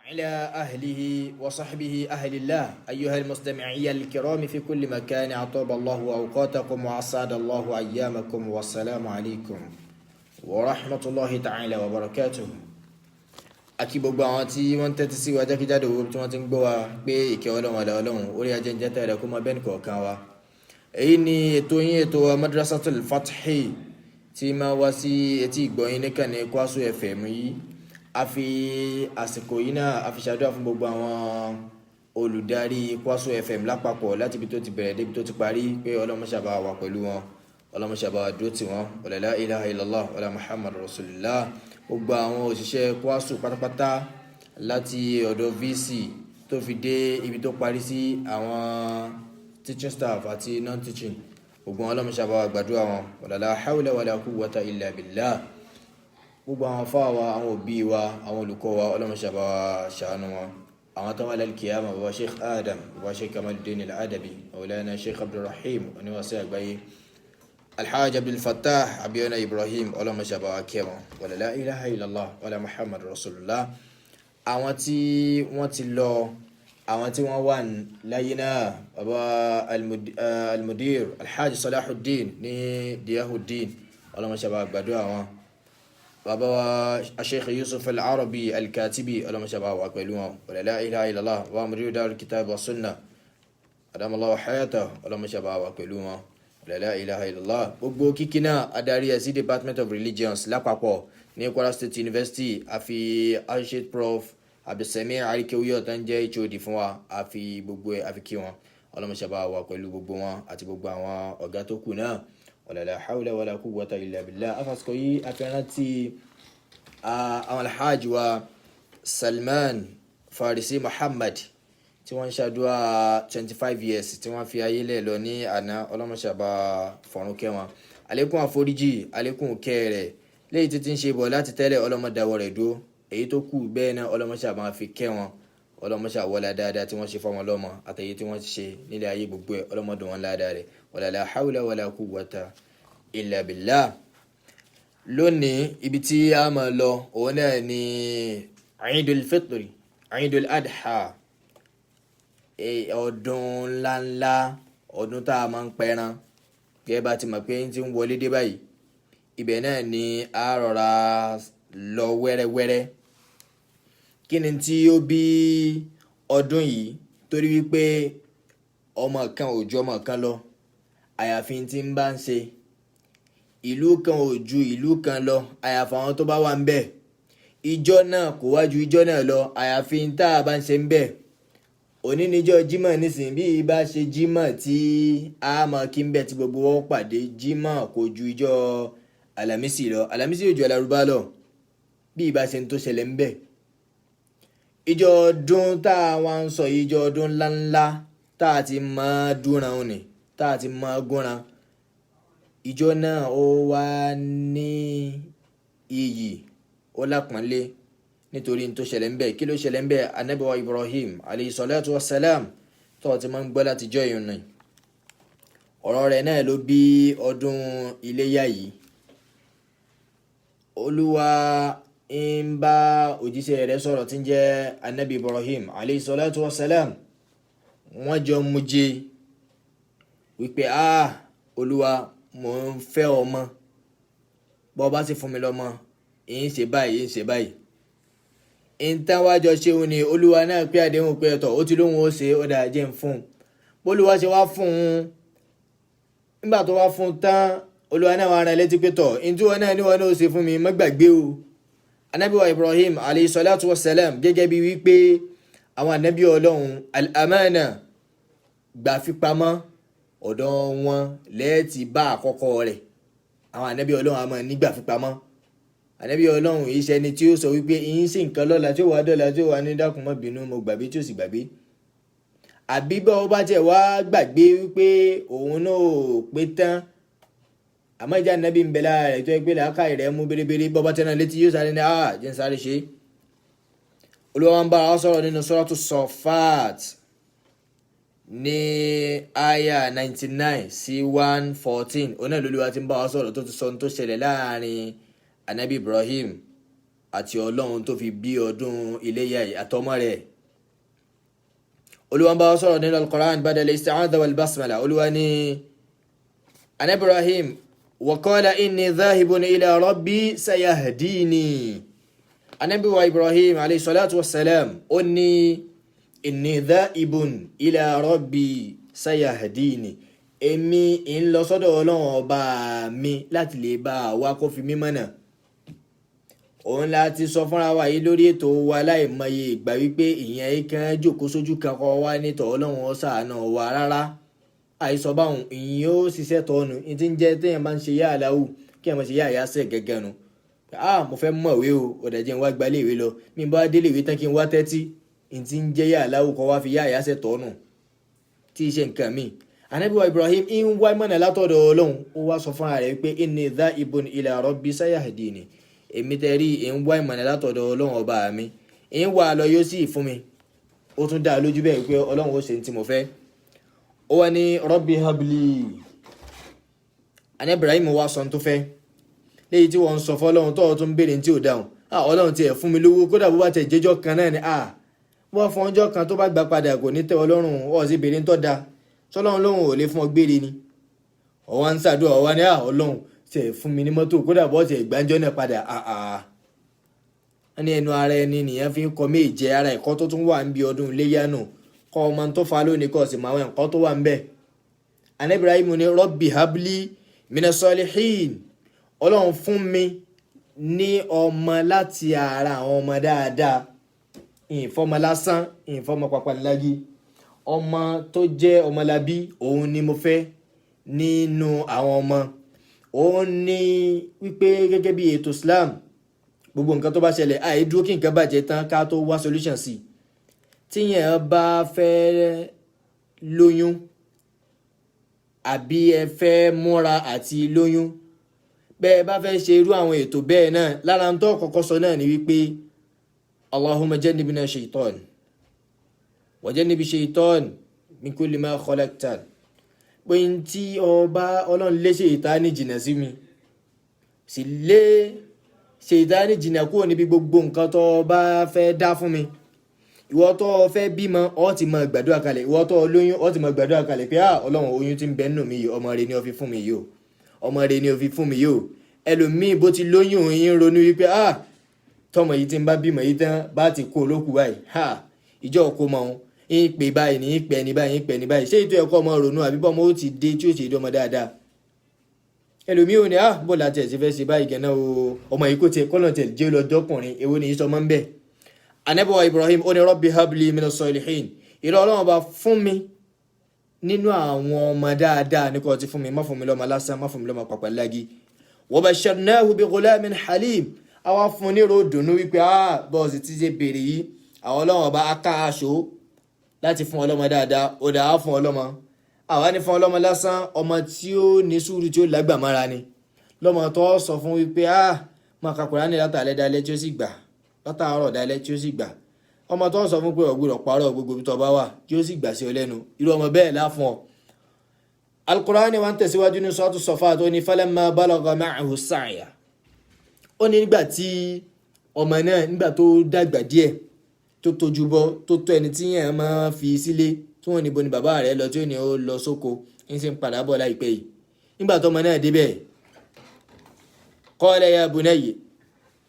على أهله وصحبه أهل الله أيها المستمعين الكرام في كل مكان أطاب الله أوقاتكم وأسعد الله أيامكم والسلام عليكم ورحمة الله تعالى وبركاته. Akí gbogbo àwọn tí wọ́n tẹ́tí sí wa jákèjádò tí wọ́n ti ń gbọ́ wa pé ìkẹ́ Ọlọ́run àlà Ọlọ́run orí ajẹ́njẹ́ta rẹ̀ kó máa bẹ́ẹ̀ nìkọ̀ọ̀kan wa. Èyí ni ètò yín ètò Madrasatul Fathi tí máa wá sí etí ìgbọ̀yìn níkànnì Kwaso FM yìí. A fi àsìkò yìí náà a fi ṣàdúrà fún gbogbo àwọn olùdarí Kwaso FM lápapọ̀ láti ibi tó ti bẹ̀rẹ̀ débi tó ti parí pé Ọlọ́run máa ṣàbá wa pẹ̀lú wọn, Ọlọ́run máa ṣàbá dúró tì wọ́n, wala la ilaha illallah wala Muhammadu Rasulullah. Gbogbo àwọn òṣìṣẹ́ Kwaso pátápátá láti ọ̀dọ̀ VC tó fi dé ibi tó parí sí àwọn teaching staff àti non-teaching, gbogbo wọn Ọlọ́run máa ṣàbá wa gbàdúrà wọn, wala la hawla wala quwwata illa billah. Gbogbo àwọn fáà wa, àwọn òbí wa, àwọn olùkọ́ wa Ọlọ́run ṣàbá wa ṣàánú wọn. Àwọn tó wà lálkìyàmà bàbá Sheikh Adam, bàbá Sheikh Kamaluddin Al-Adabi, Maulana Sheikh Abdulrahim oníwàsí àgbáyé, Alhaji Abdul Fattah Abíọ́nà Ibrahim Ọlọ́run ṣàbá wa kẹ́ wọn, wala la ilaha illallah wala Muhammad Rasulullah. Àwọn tí wọ́n ti lọ, àwọn tí wọ́n wà láyé náà, bàbá Al-Mudir Alhaji Salahuddin ní Diyahuddin Ọlọ́run ṣàbá wa gbàdúrà wọn. Bàbá wa Sheikh Yusuf Al-Arabi Al-Katibi Ọlọ́run ṣàbá wa pẹ̀lú wọn, wala la ilaha illallah wa mudiru Darul Kitab wa Sunnah adamallahu hayatahu Ọlọ́run ṣàbá wa pẹ̀lú wọn, wala la ilaha illallah. Gbogbo kíkí náà adarí ẹ̀ sí Department of Religions lápapọ̀ ní Kwara State University, àfi Associate Prof Abdulsami Arikewuyo tó ń jẹ́ HOD fún wa, àfi gbogbo ẹ̀ àfi kí wọn, Ọlọ́run ṣàbá wa pẹ̀lú gbogbo wọn àti gbogbo àwọn ọ̀gá tó kù náà, wala la hawla wala quwwata illa billah. Afasiko yìí afẹ́ràn tí àwọn alhaji wa Salman Farisi Muhammad tí wọ́n ṣàdúrà 25 years tí wọ́n fi ayé lẹ̀ lọ ní àná, Ọlọ́run ṣàbá fọ̀run kẹ́ wọn, àlékún àforíjì, àlékún kẹ́ rẹ̀ léyìí tí ń ṣe bọ̀ láti tẹ́lẹ̀, Ọlọ́run dáwọ́ rẹ̀ dúró, èyí tó kù bẹ́ẹ̀ náà Ọlọ́run ṣàbá fi kẹ́ wọn, Ọlọ́run ṣàwọlá dáadáa tí wọ́n ṣe fọ́mọ lọ́mọ àtẹ̀yẹ tí wọ́n ṣe nílé ayé gbogbo ẹ̀, Ọlọ́run dùn wọn ládàá rẹ̀, wala la hawla wala quwwata illa billah. Lónìí ibi tí a máa lọ òun náà ni Eidul Fitri, Eidul Adha, ọdún ńláńlá, ọdún tá a máa ń pẹran. Gẹ́gẹ́ bá ti mọ̀ pé ń ti ń wọlé dé báyìí, ibẹ̀ náà ni a rọra lọ wẹ́rẹ́wẹ́rẹ́. Kí ni tí ó bí ọdún yìí? Torí wípé ọmọ kan ò ju ọmọ kan lọ, àyàfi tí ń bá ń ṣe. Ìlú kan ò ju ìlú kan lọ, àyàfi àwọn tó bá wà ń bẹ̀. Ìjọ náà kò wá ju ìjọ náà lọ, àyàfi tá a bá ń ṣe ń bẹ̀. Òní níjọ́ Jímọ̀ nísìnyí, bí ibà ṣe Jímọ̀ tí a máa kí ń bẹ̀ tí gbogbo wọn pàdé, Jímọ̀ kò ju ìjọ Àlàmísì lọ, Àlàmísì ò ju Alárúbá lọ, bí ibà ṣe ń tó ṣẹlẹ̀ ń bẹ̀. Ìjọ ọdún tá a wá ń sọ yìí, ìjọ ọdún ńláńlá tá a ti máa dúnra òní, tá a ti máa gúnra. Ìjọ náà ó wá ní iyì, ó lápọ́nlé nítorí tó ṣẹlẹ̀ ń bẹ̀. Kí ló ṣẹlẹ̀ ń bẹ̀? Ànábì wa Ibrahim alayhi salatu wa salam tó ti máa ń gbọ́ láti jọ ìrìn náà. Ọ̀rọ̀ rẹ̀ náà ló bí ọdún iléyá yìí. Olúwa ń bá òjíṣẹ́ rẹ̀ sọ̀rọ̀ tí ń jẹ́ Ànábì Ibrahim alayhi salatu wa salam. Wọ́n jọ múje wípé Olúwa, mo ń fẹ́ ọmọ, bọ́ bá sì fún mi lọ́mọ, ń ṣe báyìí, ń ṣe báyìí. Ìntàn wájọ ṣe òun ni Olúwa náà pé àdéhùn pé ẹ̀tọ́ ó ti lóhun ó ṣe, ó dà jẹ́ ń fún un. Bólúwa ṣe wá fún un, nígbà tó wá fún un tán, Olúwa náà wá rán létí pé tọ̀, ìntí wọn náà ní wọn náà ó ṣe fún mi, má gbàgbé o. Ànábì wa Ibrahim alayhi salatu wa salam, gẹ́gẹ́ bí wípé àwọn ànábì Ọlọ́run al-amana, gbà fipamọ́, ọ̀dọ̀ wọn lẹ́ẹ̀tì bá àkọ́kọ́ rẹ̀. Àwọn ànábì Ọlọ́run a máa nígbà fipamọ́. Ànábì Ọlọ́run iṣẹ́ ni tí ó sọ wípé ìyín sí nǹkan lọ́la tí ó wà dọ́la tí ó wà ní dákun má bínú, mo gbàgbé tí ó sì gbàgbé. Àbí bá ó bá tiẹ̀ wá gbàgbé wípé òun náà ò pé tán, àmọ́ ìjà ànábì ń bẹ lára rẹ̀ tó yẹ pé làákàyè rẹ̀ mú bérebére, bọ́ bá tẹ́ná létí yóò sáré ní jẹ́ ń sáré ṣe. Olúwa ń bá wa sọ̀rọ̀ nínú Suratu Saffat ní àyà 99 sí 114. Ọ̀nà Olúwa ti ń bá wa sọ̀rọ̀ tó ti sọ tó ṣẹlẹ̀ láàrin Ànábì Ibrahim àti Ọlọ́run tó fi bí ọdún iléyá yìí àtọmọ rẹ̀. Olúwa ń bá wa sọ̀rọ̀ nínú al-Qur'an ba'da al-isti'adha wal basmala. Olúwa ní an Ibrahim wa qala inni dhahibun ila rabbi sayahdini. Ànábì wa Ibrahim alayhi salatu wassalam ó ní inni dhahibun ila rabbi sayahdini. Èmi ń lọ sọ́dọ̀ Ọlọ́run ọba mi láti lè bá wa kó fi mí mọ̀nà. Òun láti sọ fúnra wa yìí lórí ètò wa láìmọye ìgbà wípé ìyẹn kan jókòó sójú kan kọ́ wá nítọ̀ Ọlọ́run ó ṣàánú wa rárá. Àìsọ báwọn ìyẹn ó ṣiṣẹ́ tọ́nu ní ti ń jẹ́ téèyàn máa ń ṣe yá àláwù kí ẹ̀ máa ṣe yá àyáṣẹ́ gẹ́gẹ́ nu. Mo fẹ́ mọ̀wé o ọ̀dà jẹ́ ń wá gbalé ìwé lọ mi bá délé ìwé tán kí n wá tẹ́tí ní ti ń jẹ́ yá àláwù kọ́ wá fi yá àyáṣẹ́ tọ́nu tí iṣẹ́ nǹkan mi. Ànábì wa Ibrahim ń wá ìmọ̀nà látọ̀dọ̀ Ọlọ́run ó wá sọ fúnra rẹ̀ pé inni dha'ibun ila rabbi sayahdini. Èmi tẹ́rí ń wá ìmọ̀nà látọ̀dọ̀ Ọlọ́run ọba mi ń wá lọ yóò sì fún mi. Ó tún dá lójú bẹ́ẹ̀ pé Ọlọ́run ó ṣe ní tí mo fẹ́. Ó wá ní rabbi habli. Ànábì Ibrahim wá sọ tó fẹ́ léyìí tí wọ́n ń sọ fọ́lọ́run tó tún béèrè tí ò dáhùn. Ọlọ́run tiẹ̀ fún mi lówó kódà bó bá tẹ̀ jẹ́jọ́ kan náà ni wọ́n fún ọjọ́ kan tó bá gbà padà kò ní tẹ́ Ọlọ́run ó sì béèrè tó dáa sọ́lọ́run lóhun ò lè fún ọ gbére ni. Ọwọ́ ń ṣàdúrà ọwọ́ ní Ọlọ́run tẹ̀ fún mi ní mọ́tò kódà bọ́ tẹ̀ gbàǹjọ́ náà padà. Wọ́n ní ẹnu ara ẹni nìyẹn fi ń kọ méje ara ẹ̀kọ́ tó tún wà ń bí ọdún iléyá nù kọ́ ọmọ tó fa lónìí kọ́ sì máa wọ ẹ̀kọ́ tó wà ń bẹ̀. Ànábì Ibrahim ní rabbi habli minas salihin. Ọlọ́run fún mi ní ọmọ láti ara àwọn ọmọ dáadáa ìfọmọ lásán ìfọmọ pàpàlági. Ọmọ tó jẹ́ ọmọlábí òun ni mo fẹ́ nínú àwọn ọmọ. Òun ní wípé gẹ́gẹ́ bí ètò Islam gbogbo nǹkan tó bá ṣẹlẹ̀ àìdúró kí nǹkan bàjẹ́ tán ká tó wá solution sí. Tíyẹn bá fẹ́ lóyún àbí ẹ fẹ́ múra àti lóyún bẹ́ẹ̀ bá fẹ́ ṣe irú àwọn ètò bẹ́ẹ̀ náà lára ń tó kọ́kọ́ sọ náà ni wípé Allahumma jannibna shaytan wa jannibi shaytan min kulli ma khalaqta. Pé tí Ọlọ́run lé Ṣẹ̀tánì jìnnà sí mi sì lé Ṣẹ̀tánì jìnnà kúrò níbi gbogbo nǹkan tó bá fẹ́ dá fún mi. Ìwọ tó fẹ́ bímọ ó ti máa gbàdúrà kalẹ̀, ìwọ tó lóyún ó ti máa gbàdúrà kalẹ̀ pé Ọlọ́run oyún tí ń bẹ nínú mi yìí ọmọ rẹ̀ ni ó fi fún mi yìí o, ọmọ rẹ̀ ni ó fi fún mi yìí o. Ẹlòmíì bó ti lóyún yín ronú wípé tọmọ yìí tí ń bá bímọ yìí tán bá ti kó olókùú báyìí ìjọ kó mọ òun ìpè báyìí ní ìpè ní báyìí ìpè ní báyìí ṣé ètò ẹ̀kọ́ ọmọ ronú àbí bọ́mọ ó ti dé tí ó ṣe dọ́mọ dáadáa. Ẹlòmíì ò ní bó la tẹ̀ sí fẹ́ ṣe báyìí gẹ̀nà o ọmọ yìí kò tiẹ̀ kọ́nà tẹ̀ jẹ́ lọ́jọ́kùnrin èwo ni ìsọmọ ń bẹ̀. Ànábì wa Ibrahim ó ní rabbi habli minas salihin. ìrọ̀ Ọlọ́run bá fún mi nínú àwọn ọmọ dáadáa ní kò ti fún mi má fún mi lọ́mọ lásán má fún mi lọ́mọ pàpàlági. wa basharnahu bi ghulamin halim. Àwa fún ní ro dùnú wípé bọ́ọ̀sì tí ṣe bèrè yìí àwọn Ọlọ́run bá ká aṣọ láti fún ọlọ́mọ dáadáa ó dáa fún ọlọ́mọ. Àwa ní fún ọlọ́mọ lásán ọmọ tí ó ní sùúrù tí ó lágbàmára ni lọ́mọ tó sọ fún wípé máa ka Kùránì látàlẹ́ dalẹ́ tí ó sì gbà látàárọ̀ dalẹ́ tí ó sì gbà. Ọmọ tó sọ fún pé ọ̀gbọ́dọ̀ parọ́ gbogbo ibi tó bá wà tí ó sì gbà sí ọ lẹ́nu irú ọmọ bẹ́ẹ̀ lá fún ọ. Al-Qur'ani wa ń tẹ̀síwájú ní Suratu Safat tó ní falamma balagha ma'ahu as-sa'ya. Ó ní nígbà tí ọmọ náà nígbà tó dàgbà díẹ̀ tó tójú bọ́ tó tó ẹni tí yẹn máa fi sílé tí wọ́n níbo ni bàbá rẹ̀ lọ tí ó ní ó lọ sóko ń sì ń padà bọ̀ láìpẹ́ yìí. Nígbà tó ọmọ náà débẹ̀ qala ya bunayya.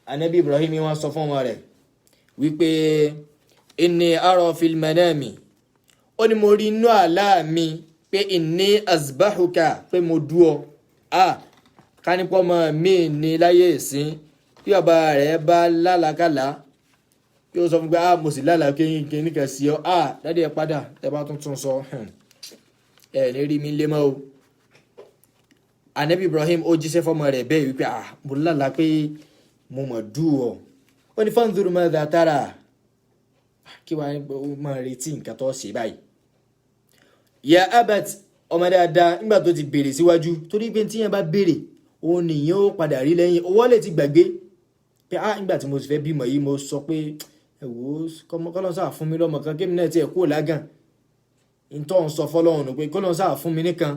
Ànábì Ibrahim wọ́n sọ fún ọmọ rẹ̀ wípé inni ara fil manami. Ó ní mo rí inú àlá mi pé inni azbahuka pé mo dú ọ. Ká nípọ́ ọmọ mi ní láyé ìsín bí bàbá rẹ̀ bá lálàkàlà yóò sọ fún pé mo sì lálàá kéyìn nìkan sí ọ dádì ẹ padà ẹ bá tuntun sọ ẹ ní rí mi lé mọ́ o. Ànábì Ibrahim ó jíṣẹ́ fọ́mọ rẹ̀ bẹ́ẹ̀ wípé mo lálàá pé mo mọ̀ dú ọ. Ó ní fanzur madha tara kí wàá máa retí nǹkan tó ṣe báyìí. Ya abat ọmọ dáadáa nígbà tó ti béèrè síwájú torí pé tíyẹn bá béèrè òun nìyẹn ó padà rí lẹ́yìn owó lè ti gbàgbé pé nígbà tí mo sì fẹ́ bímọ yìí mo sọ pé kọ́lọ́n sáà fún mi lọ́mọ kan kémi náà tiẹ̀ kúrò lágàn ìtọ́ ń sọ fọ́lọ́run pé kọ́lọ́n sáà fún mi nìkan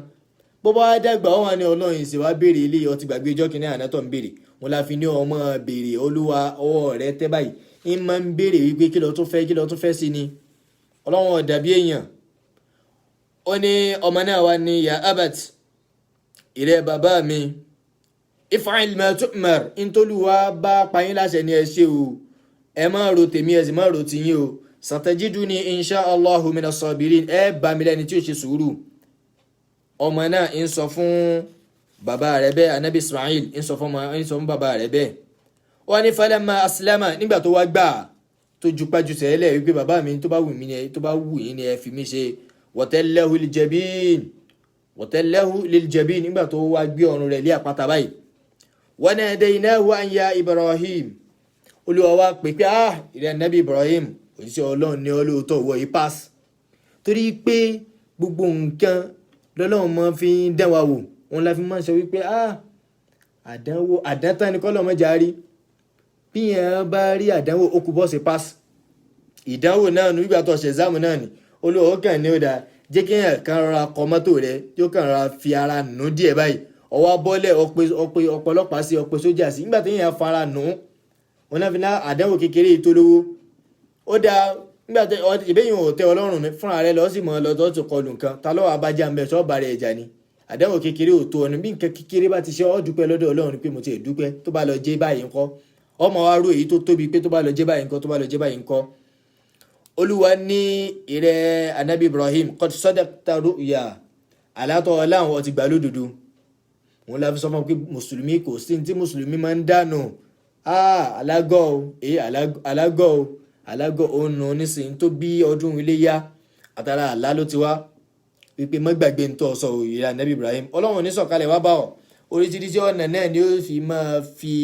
bó bá dàgbà wọn ni Ọlọ́run ìṣèwà béèrè ilé ọtí gbàgbé ìjọ kìnìún àná tó ń béèrè wọn la fi ní ọmọ béèrè olúwa ọwọ́ rẹ̀ tẹ́ báyìí ń máa ń béèrè wípé kí ló tún fẹ́ sí ni ọlọ́run ò dàbí èèyàn. ó ní ọmọ náà wá ní ya abat ìrẹ́ bàbá mi if'al ma tu'mar ntòlúwa bá payín láṣẹ ni ẹ ṣe o ẹ má ro tèmi ẹ sì má ro tìyín o satajiduni insha Allahu minas sabirin ẹ bá mi lẹ́ni tí ó ṣe sùúrù. ọmọ náà ń sọ fún bàbá rẹ̀ bẹ́ẹ̀ anabi Ismail ń sọ fún bàbá rẹ̀ bẹ́ẹ̀. wọ́n ní falamma aslama nígbà tó wá gbà tó jupájú sẹ́lẹ̀ wípé bàbá mi tó bá wù yín ni ẹ fi mí ṣe watallahu liljabin nígbà tó wá gbé ọrùn rẹ̀ lé àpáta báyìí. wa nadaynahu an ya Ibrahim olúwa wá pè pé ìrẹ́ anabi Ibrahim òjíṣẹ́ ọlọ́run ní olóòótọ́ wọ yìí pass torí pé gbogbo nǹkan lọ́lọ́run máa fi ń dán wa wò wọn la fi máa ń sọ wípé àdánwò àdántán ni kọ́lọ́ mọ́jà rí bí yẹn bá rí àdánwò ó kú bọ́ọ̀sì pass ìdánwò náà nígbà tó ṣe exam náà ni olóòó kàn ní ó dáa jẹ́ kí yẹn kan rọra kọ mọ́tò rẹ tí ó kàn rọra fi ara nù díẹ̀ báyìí ọwọ́ bọ́lẹ̀ ọ̀pọ̀lọpàá sí ọ̀pọ̀ sójà sí nígbà tí yẹn fara nù wọn náà fi ná àdánwò kékeré tó lówó ó dáa nígbà tí ìbéyìn ò tẹ́ ọlọ́run fúnra rẹ lọ sí mọ́ lọ tó kọlù nǹkan ta lọ́wọ́ abájá ń bẹ sọ́ọ̀bà rẹ̀ ẹ̀jà ni àdánwò kékeré ò tó ọ̀nà bí nǹkan kékeré bá ti ṣe ọ́ dúpẹ́ lọ́dọ̀ ọlọ́run pé mo ti dúpẹ́ tó bá lọ jẹ́ báyìí ńkọ́ ọmọ wa rò èyí tó tóbi pé tó bá lọ jẹ́ báyìí ńkọ́ tó bá lọ jẹ́ báyìí ńkọ́. olúwa ní ìrẹ́ anabi Ibrahim qad sadaqta ru'ya alátọ̀ ọláwọn ọtí gbà lódodo wọn la fi sọ fún pé mùsùlùmí kò sí ní tí mùsùlùmí máa ń dànù alágọ̀ òun nù nísìnyí tó bí ọdún iléyá àtàrà àlá ló ti wá wípé má gbàgbé ń tọ́ sọ ìrẹ́ anabi Ibrahim ọlọ́run ní sọ̀kalẹ̀ wá bá ọ oríṣiríṣi ọ̀nà náà ni ó fi máa fi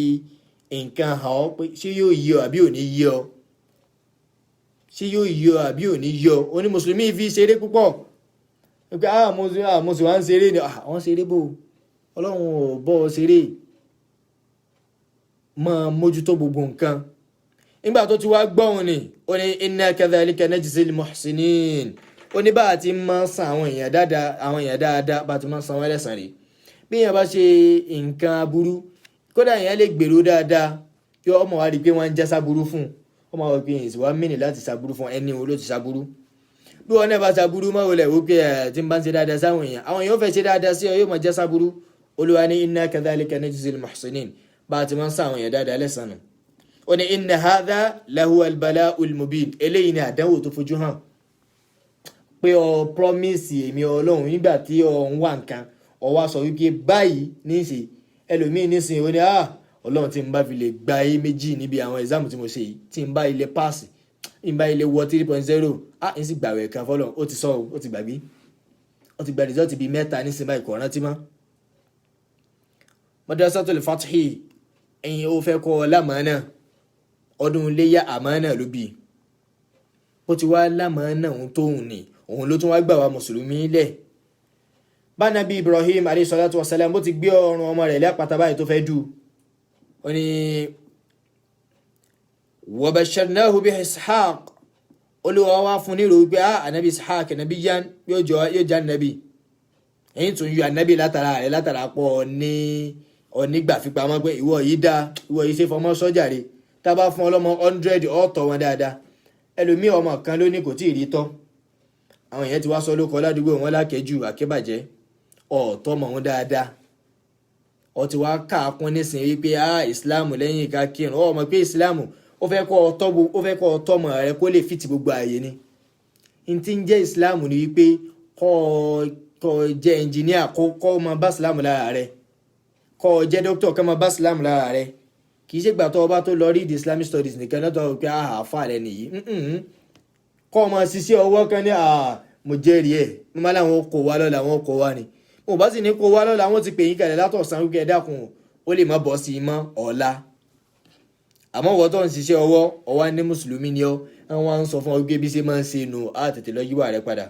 nǹkan hàn ọ́ pé ṣé yóò yí ọ àbí ò ní yí ọ ó ní mùsùlùmí fi ṣeré púpọ̀ wípé mo sì wá ń ṣeré ni àwọn ṣeré bò ọlọ́run ò bọ́ ọ ṣeré máa mójútó gbogbo nǹkan. nígbà tó ti wá gbọ́hùn ni ó ní inna kadhalika najzil muhsinin ó ní bá a ti máa ń san àwọn èèyàn dáadáa bá a ti máa ń san wọ́n lẹ́san rẹ̀ bí èèyàn bá ṣe nǹkan aburú kódà èèyàn lè gbèrò dáadáa kí ọmọ wa rí i pé wọ́n ń já sáburú fún ọmọ wa pé èsì wa mìíní láti sáburú fún ẹni wo ló ti sáburú bí wọn náà bá sáburú máa wọlé wò pé tí n bá ń ṣe dáadáa sáwọn èèyàn àwọn èèyàn fẹ́ ṣe dáadáa sí ọ yóò máa já sáburú olúwa ní inna kadhalika najzil muhsinin bá a ti máa ń san àwọn èèyàn dáadáa lẹ́san nù ó ní inna hadha lahu al-bala'ul mubin eléyìí ni àdánwò tó fojú hàn pé ọ promise èmi ọlọ́run nígbà tí ọ ń wà nǹkan ọ wá sọ wípé báyìí níṣe ẹlòmíín nísìnyí ó ní ọlọ́run tí n bá fi lè gba A méjì níbi àwọn exam tí mo ṣe yìí tí n bá ilé pass n bá ilé wọ 3.0 n sì gbàwẹ̀ kan fọlọ́ ó ti sọ ó ti gbàgbé ó ti gba result bíi mẹ́ta nísìnyí báyìí kò rántí mọ́. Madrasatul Fathi ẹ̀yin ó fẹ́ kọ́ ọ lámàánà ọdún iléyà àmánà ló bí ó ti wá lámàánà òun tóun ni òun ló tún wá gbà wá mùsùlùmí lẹ̀. bá nàbí Ibrahim alayhi salatu wasalam bó ti gbé ọrùn ọmọ rẹ̀ lé àpáta báyìí tó fẹ́ dù ó ní wa basharnahu bi Ishaq olúwa wá fún nílò wípé ànábì Ishaq nàbí yan yóò já nàbí ẹ̀yìn tún yọ ànábì látara pọ̀ onígbà fipamọ́ pé ìwọ yìí dá ìwọ yìí ṣe fọmọ sọ́jà rẹ̀ tá bá fún ọlọ́mọ 100 ọ̀tọ̀ wọn dáadáa ẹlòmíì ọmọ kan ló ní kò tí ì rí tọ́ àwọn èèyàn ti wá sọ lóko ládùúgbò wọn lákẹ́jù àkébàjẹ́ ọ̀tọ̀ mọ̀ wọn dáadáa ọ ti wá káàkún nísìn wípé ìsìláàmù lẹ́yìn ìka kírun ọmọ pé ìsìláàmù ó fẹ́ kọ́ ọtọ́ mọ̀ rẹ kó lè fìtì gbogbo ààyè ni n ti ń jẹ́ ìsìláàmù ni wípé kọ́ jẹ́ ẹnjìníà kọ́ máa bá ìsìláàmù lára rẹ kọ́ jẹ́ dókítà kọ́ máa bá ìsìláàmù lára rẹ kì í ṣe gbà tó ọba tó lọ read Islamic studies nìkan náà tó wọ́n pé àáfà rẹ nìyí kọ́ ọmọ ṣiṣẹ́ ọwọ́ kan ní mo jẹ́rìí ẹ̀ mo máa láwọn kò wá lọ́la wọn kò wá ni mo bá sì ní kó wá lọ́la wọn ti pè yín kalẹ̀ látọ̀sán wípé ẹ dákun ó lè má bọ́ sí i mọ́ ọ̀la àmọ́ wọ́n tó ń ṣiṣẹ́ ọwá ní mùsùlùmí ni wọ́n ń sọ fún ọ wípé bí ṣe máa ń ṣe nù á tètè lọ yíwà rẹ padà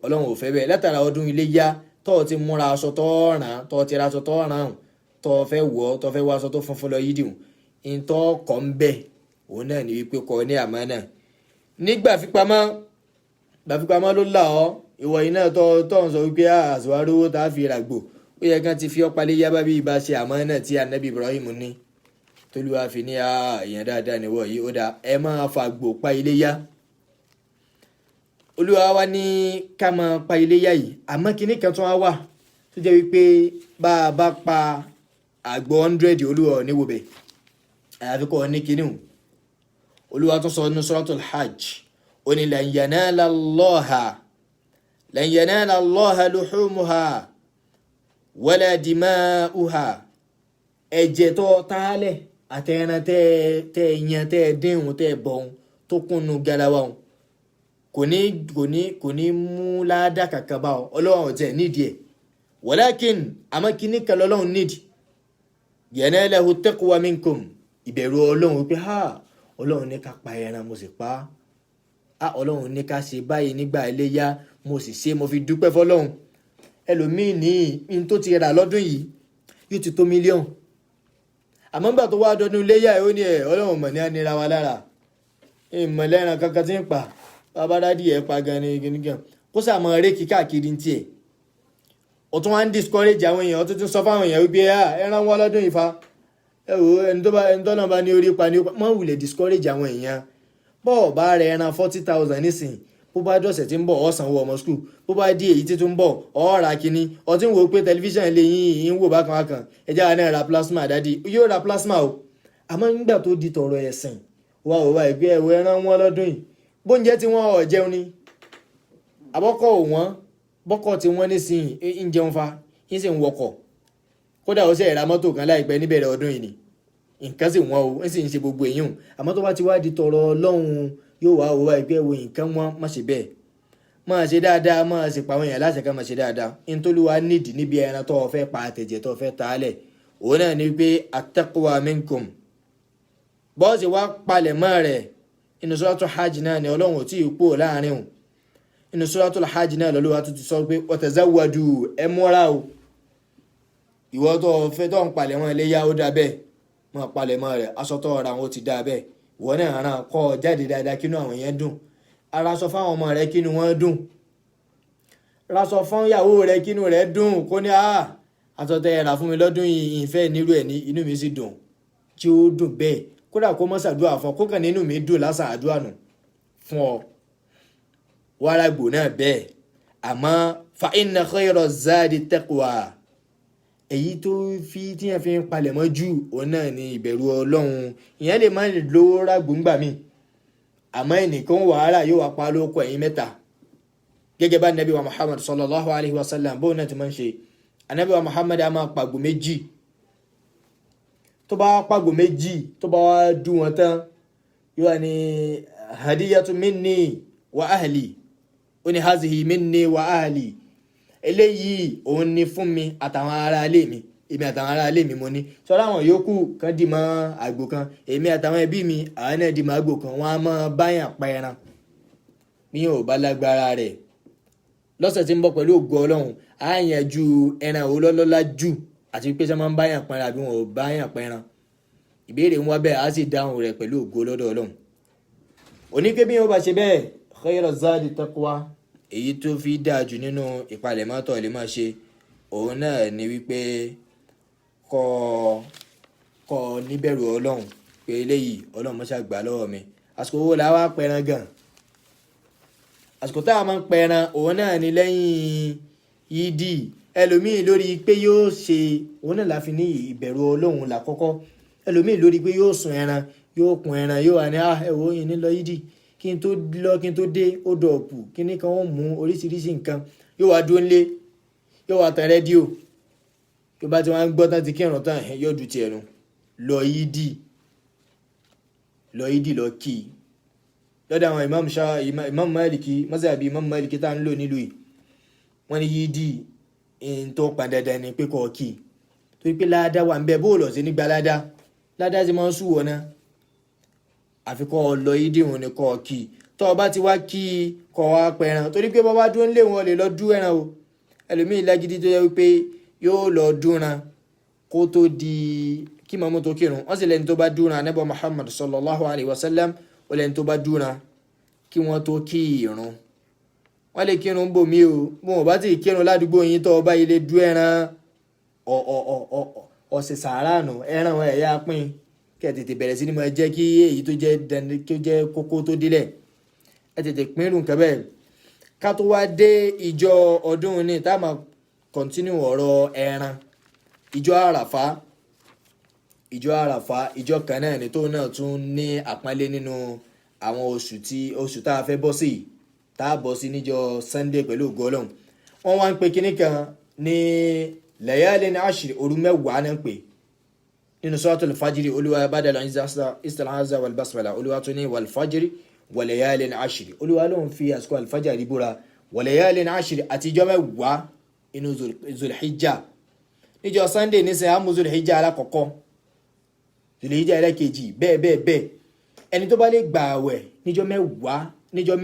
ọlọ́run ò fẹ́ bẹ́ẹ̀ látara ọdún iléyá tó ti múra aṣọ tó ràn tó ti ra aṣọ tó ràn tó fẹ́ wọ̀ tó fẹ́ wọ aṣọ tó funfun lọ yídì ìtọ́ kọ́ ń bẹ̀ òun náà ní wípé kọ́ ní àmánà nígbà fipamọ́ ló là ọ́ ìwọ yìí náà tó ń sọ wípé àṣùwárò tá a fi ràgbò ó yẹ kán ti fi ọ̀pá léyà bá bí ibà ṣe àmọ́ náà tí anabi Ibrahim ní tolúwa fi ní èèyàn dáadáa níwọ̀ yìí ó dá ẹ máa fàgbò pa iléyá. Olúwa wa ní ká máa pa iléyá yìí àmọ́ kinní kan tó wà tó jẹ́ wípé bá a bá pa àgbò 100 Olúwa ò ní wò bẹ́ẹ̀ àyàfi kọ́ ní kinní hù. Olúwa tó sọ nínú Suratul Hajj ó ní lan yanala Allaha luhumuha wala dima'uha ẹ̀jẹ̀ tó tààlẹ̀ àtẹ̀ẹ̀ràn tẹ́ yan tẹ́ dínhùn tẹ́ bọ̀hún tó kúnnú garawa hùn kò ní mú ládà kàkà bá Ọlọ́run ọ̀tẹ̀ nídìí ẹ̀ walakin àmọ́ kíní kan lọ́lọ́run nídìí yanalahu taqwa minkum ìbẹ̀rù Ọlọ́run wípé Ọlọ́run ní ká pa ẹran mo sì pa Ọlọ́run ní ká ṣe báyìí nígbà iléyá mo sì ṣe mo fi dúpẹ́ fọ́lọ́run. Ẹlòmíì ní in tó ti rà lọ́dún yìí yóò ti tó mílíọ̀n àmọ́ nígbà tó wá dọdún iléyá ó ní Ọlọ́run mọ̀ ní ànira wa lára ìmọ̀lẹ́ran kankan tí ń pa bàbá dádì ẹ̀ pa gan ni gínígàn kó sàmọ́ rékì káàkiri tiẹ̀. Ó tún wá ń discourage àwọn èèyàn ó tún sọ fáwọn èèyàn wípé ẹran wọn lọ́dún ìfa ẹni tó náà bá ní orí pa ní ó pa mọ́ wulẹ̀ discourage àwọn èèyàn. Bọ́ọ̀ bá rẹ ẹran 40,000 nísìn bó bá dọ̀sẹ̀ tí ń bọ̀ ọ̀sán wọ ọmọ skul bó bá di èyí tí tó ń bọ̀ ọ̀ọ́ra kínní ọtí ń wo pé tẹlifíṣàn lè yín ń wò bákan bákan ẹjẹ́ wa náà ra plasma dádì yóò ra plasma o. Àmọ́ nígbà tó di tọ̀rọ̀ ẹ̀sìn wà ó wá ìgbé ẹ̀wọ̀ ẹran wọn lọ́dún yìí bóúnjẹ tí wọ́n ọ̀ jẹun ni àbọ́kọ̀ ò wọ́n bọ́kọ̀ tí wọ́n nísìnyí ń jẹun fa ń sì ń wọkọ̀ kódà ó sì ra mọ́tò kan láìpẹ́ níbẹ̀rẹ̀ ọdún yìí ni nǹkan sì wọ́n o ń sì ń ṣe gbogbo èyàn àmọ́ tó bá ti wá di tọ̀rọ̀ Ọlọ́run yóò wá òwúrọ̀ ìgbẹ́ wo nǹkan wọn má ṣe bẹ́ẹ̀ máa ṣe dáadáa máa ṣe pàwọn èèyàn láṣẹ ká máa ṣe dáadáa ntòlúwa nídìí níbi ẹran tó fẹ́ pa àtẹ̀jẹ̀ tó fẹ́ tààlẹ̀ òun náà ní pé at-taqwa minkum bọ́ọ̀sì wá palẹ̀ mọ́ rẹ̀ inú Suratul Hajj náà ni Ọlọ́run ò tí ì pò láàrin o inú Suratul Hajj náà lọ́lọ́wọ́ tó ti sọ pé watazawwadu ẹ múra o ìwọ tó fẹ́ tó ń palẹ̀ mọ́ iléyá ó dá bẹ́ẹ̀ mọ́ palẹ̀ mọ́ rẹ̀ aṣọ tó ra wọn ó ti dá bẹ́ẹ̀ ìwọ náà ràn kọ́ jáde dáadáa kínú àwọn yẹn dùn ara sọ fáwọn ọmọ rẹ kínú wọn dùn ra sọ fún ìyàwó rẹ kínú rẹ dùn kó ní àtọ̀tẹ̀ ẹ̀rà fún mi lọ́dún yìí ìfẹ́ nírú ẹ̀ ní inú mi sì dùn tí ó dùn bẹ́ẹ̀ kódà kó mọ́ ṣàdúrà fún ọ kó kàn nínú mi dùn lásán àdúrà nù fún ọ wàrà gbò náà bẹ́ẹ̀ àmọ́ fa inna khayra zadi taqwa èyí tó fi tí yẹn fi ń palẹ̀ mọ́ jù òun náà ni ìbẹ̀rù Ọlọ́run ìyẹn lè má lè lówó rágbóngbà mi àmọ́ ẹnìkan wàhálà yóò wá pa lóko ẹ̀yìn mẹ́ta gẹ́gẹ́ bá nabi wa Muhammad sallallahu alaihi wasallam bóun náà ti máa ń ṣe anabi wa Muhammad a máa pàgbò méjì tó bá pàgbò méjì tó bá wá dùn wọn tán yóò wá ní hadiyatu minni wa ahli ó ní hazihi minni wa ahli eléyìí òun ni fún mi àtàwọn ará ilé mi èmi àtàwọn ará ilé mi mo ní sọ́dọ̀ àwọn yòókù kan dì mọ́ àgbò kan èmi àtàwọn ẹbí mi àwọn náà dì mọ́ àgbò kan wọ́n á mọ́ báyàn pa ẹran bí yóò bá lágbára rẹ̀ lọ́sẹ̀ tí ń bọ̀ pẹ̀lú ògo Ọlọ́run á yanjú ẹran olólọ́lá jù àti pé sẹ́ máa ń báyàn pa ẹran àbí wọn ò báyàn pa ẹran ìbéèrè ń wá bẹ́ẹ̀ á sì dáhùn rẹ̀ pẹ̀lú ògo lọ́dọ̀ Ọlọ́run oníké bí wọ́n bá ṣe bẹ́ẹ̀ khayra zadi taqwa èyí tó fi dáa jù nínú ìpalẹ̀mọ́ tó lè máa ṣe òun náà ni wípé kọ́ níbẹ̀rù Ọlọ́run pé eléyìí Ọlọ́run mọ́ṣá gbà lọ́wọ́ mi àsìkò owó la wá pẹran gan àsìkò táwa máa ń pẹran òun náà ni lẹ́yìn yídì ẹlòmíì lórí pé yóò ṣe òun náà láfi ní ìbẹ̀rù Ọlọ́run lákọ́kọ́ ẹlòmíì lórí pé yóò sun ẹran yóò kun ẹran yóò wà ní ẹ̀wọ̀ yìí ní lọ yídì kí n tó dé ó dọ̀ọ̀pù kí ní kan ó mú oríṣiríṣi nǹkan yóò wá dúró nílé yóò wá tan rédíò tó bá ti wá ń gbọ́ tán ti kírun tán yóò dùn tiẹ̀ nù lọ yídì lọ kí lọ́dọ̀ àwọn imam Maliki mazhabi imam Maliki tá ń lò nílùú yìí wọ́n ní yídì in tó pa dandan ni pé kọ́ kí tó pé ládá wà ń bẹ bóòlù sí nígbà ládá ti máa ń súwọ́ náà àfikọ́ lọ yídì wọn ni kọ́ kí tó bá ti wá kí kọ́ wá pẹran torí pé bọ́bá dúró ń lé wọn lè lọ dú ẹran o ẹlòmíì lágídí tó yẹ wípé yóò lọ dúnran kó tó di kí màmú tó kírun wọ́n sì lẹ́ni tó bá dúnran Ànábì Muhammad sallallahu alaihi wasallam ó lẹ́ni tó bá dúnran kí wọ́n tó kí ìrun wọ́n lè kírun bò mí o bó wọn bá ti kírun ládùúgbò yín tó bá ilé dú ẹran ọ̀sẹ̀ sàárà nù ẹran wọn ẹ̀yà pín kẹ́ tètè bẹ̀rẹ̀ sí ni mo jẹ́ kí èyí tó jẹ́ dandan tó jẹ́ kókó tó délẹ̀ ẹ tètè pín irú nǹkan bẹ́ẹ̀ ká tó wá dé ìjọ ọdún ní tá a máa kọ́ntínú ọ̀rọ̀ ẹran ìjọ àràfá ìjọ kan náà ni tó náà tún ní àpọ́nlé nínú àwọn oṣù tá a fẹ́ bọ́ sí tá a bọ́ sí níjọ Sunday pẹ̀lú ògo Ọlọ́run wọ́n wá ń pe kinní kan ní layalin ashri òru mẹ́wàá náà ń pè nínú suratul fajiri olúwa badala istilahaza wal basmala olúwa tún ní wal fajiri wa layalin ashri olúwa ló ń fi àsìkò alfajari búra wa layalin ashri àtijọ́ mẹ́wàá inú zulhijja níjọ Sunday ní sẹ́yà mú zulhijja alákọ̀ọ́kọ́ zulhijja ẹlẹ́kejì bẹ́ẹ̀ ẹni tó bá lè gbà àwẹ̀ níjọ mẹ́wàá níjọ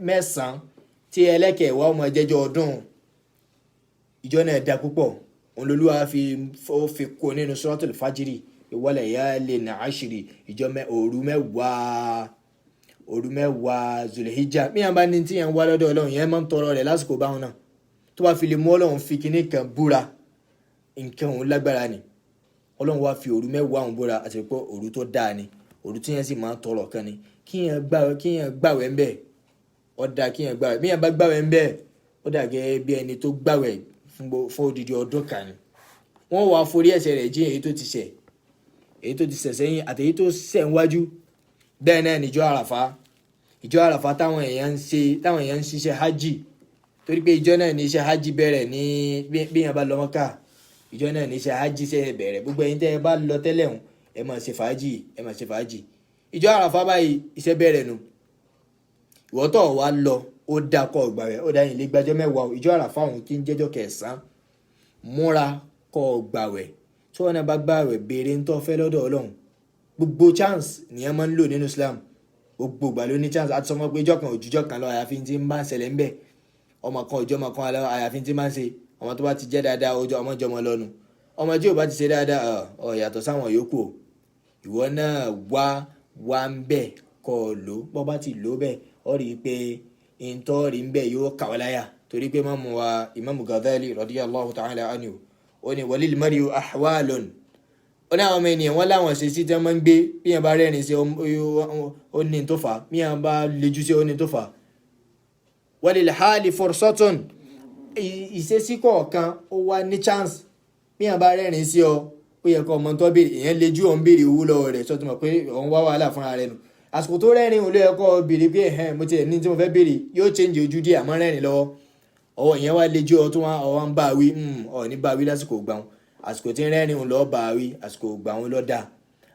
mẹ́sàn-án tí ẹlẹ́kẹ̀ẹ́wá ọmọ jẹ́jọ́ ọdún ìjọ náà dá púpọ̀ olólùwà fi kó nínú suratul fajiri wa layalin ashri ìjọ òru mẹ́wàá zulhijja míyàn bá ní tí yẹn wá lọ́dọ̀ Ọlọ́run yẹn máa ń tọrọ rẹ̀ lásìkò báwọn náà tó bá fi lè mú Ọlọ́run fi kinní kan búra nǹkan òun lágbára ni Ọlọ́run wá fi òru mẹ́wàá òun búra àti pé òru tó dáa ni òru tí yẹn sì máa ń tọrọ kan ni kíyàn gbàwẹ̀ ń bẹ̀ ó dáa kíyàn gbàwẹ̀ míyàn bá gbàwẹ̀ ń bẹ̀ ó dà gẹ́gẹ́ bí ẹni tó gbàwẹ̀ fún odidi ọdún kan ni wọ́n wá forí ẹ̀ṣẹ̀ rẹ̀ jìn èyí tó ti ṣẹ̀ sẹ́yìn àti èyí tó ṣẹ̀ níwájú bẹ́ẹ̀ náà níjọ́ àràfá táwọn èèyàn ń ṣiṣẹ́ hajj torí pé ìjọ náà ní iṣẹ́ hajj bẹ̀rẹ̀ ní bí èèyàn bá lọ Mọ́kà ìjọ náà ní iṣẹ́ hajj ṣe bẹ̀rẹ̀ gbogbo ẹ̀yin tẹ́ ẹ bá lọ tẹ́lẹ̀ hùn ẹ máa ṣe fàájì ìjọ àràfá báyìí iṣẹ́ bẹ̀rẹ̀ nu ìwọ́tọ̀ wa lọ ó dá kọ́ gbàwẹ̀ ó dá yìí lé gbàjọ́ mẹ́wàá ìjọ àràfá òun kí ń jẹ́jọ́ kẹsàn-án múra kọ́ gbàwẹ̀ tí wọ́n náà bá gbàwẹ̀ béèrè ń tọ́ fẹ́ lọ́dọ̀ Ọlọ́run gbogbo chance nìyẹn máa ń lò nínú Islam gbogbo ìgbà ló ní chance àti sọmọ pé ìjọ kan òjújọ kan lọ àyàfi tí ń bá ń ṣẹlẹ̀ ń bẹ̀ ọmọ kan òjò ọmọ kan alẹ́ àyàfi tí ń bá ń ṣe ọmọ tó bá ti jẹ́ dáadáa ọmọ jọmọ lọ́nu ọmọ tí ò bá ti ṣe dáadáa yàtọ̀ sáwọn yòókù ìwọ náà wá ń bẹ̀ kọ́ lò bọ́ bá ti lò bẹ́ẹ̀ ọ rí i pé ìntọ́rí ń bẹ̀ yóò kàwé láyà torí pé Imam Ghazali radiyallahu ta'ala anhu ó ní walil mar'i ahwalun ó ní àwọn ọmọ ènìyàn wọn láwọn ṣe sí tí wọ́n máa ń gbé bí yẹn bá rẹ́rìn sí ó ní tó fà bí yẹn bá lejú sí ó ní tó fà walil hali fursatun ìṣesí kọ̀ọ̀kan ó wá ní chance bí yẹn bá rẹ́rìn sí ó yẹ kó ọmọ tó béèrè èèyàn lejú ọ̀n béèrè owó lọ́wọ́ rẹ̀ sọ́tún mọ̀ pé òun wá wàhálà fúnra rẹ̀ nù àsìkò tó rẹ́rìn òun ló yẹ kó béèrè pé mo ti ní tí mo fẹ́ béèrè yóò change ojú díẹ̀ àmọ́ rẹ́rìn lọ́wọ́ ọwọ́ ìyẹn wá lejú ọ tó wá ń bá wí ní bá wí lásìkò gbàùn àsìkò tí ń rẹ́rìn òun lọ́ọ́ bá wí àsìkò gbàùn lọ́ dà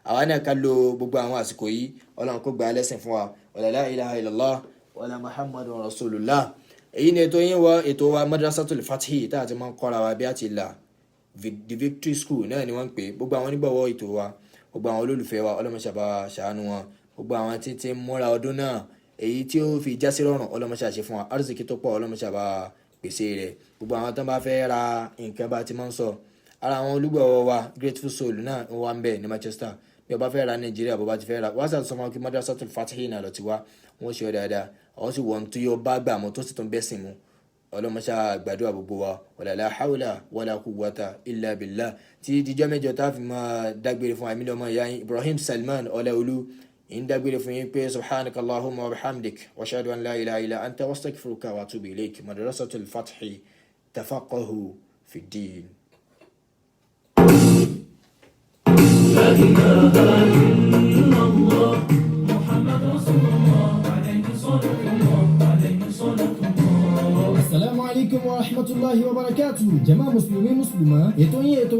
àwa náà ká lo gbogbo àwọn àsìkò yìí Ọlọ́run kó gba lẹ́sìn fún wa wala la ilaha illallah wala muhammadun rasulullah èyí ni ètò wa madrasatul fathi tá a ti máa ń kọ́ra wa bí a ti là the victory school náà ni wọ́n ń pè gbogbo àwọn onígbọ̀wọ́ ètò wa gbogbo àwọn olólùfẹ́ wa ọlọ́mọṣàbá ṣàánú wọn gbogbo àwọn títí múra ọdún náà èyí tí ó fi jásí rọrùn ọlọ́mọṣàṣe fún wa arziki tó pọ̀ ọlọ́mọṣàbá pèsè rẹ̀ gbogbo àwọn tó bá fẹ́ ra nǹkan bá ti máa ń sọ ara àwọn olùgbọ̀wọ́ wa grateful soul náà ń wá ń bẹ̀ ní Manchester bí o bá fẹ́ ra Nàìjíríà bó bá ti fẹ́ ra wá sàn sọmọ kí madrasatul fatihi náà lọ ti wá wọ́n ṣe ọ dáadáa àwọn sì wọ́n tó yọ bá gbà mọ́ tó sì tún bẹ́sìn mu ọlọ́mọṣà gbàdúrà gbogbo wa wala la hawla wala quwwata illa billah tí díjọ́ mẹ́jọ tá a fi máa dágbére fún àmì lọ́mọ ìyá Ibrahim Salman Ọláolú in dágbére fún yín pé subhanaka Allahumma wa bihamdik wa ashhadu an la ilaha illa anta wa astaghfiruka wa atubu ilayk madrasatul fathi tafaqahu fi ddin. La ilaha illallah Muhammad rasulullah alayhi salatu Assalamu alaikum wa rahmatullahi wa barakatuh. Jama'a Mùsùlùmí Mùsùlùmá ètò yín ètò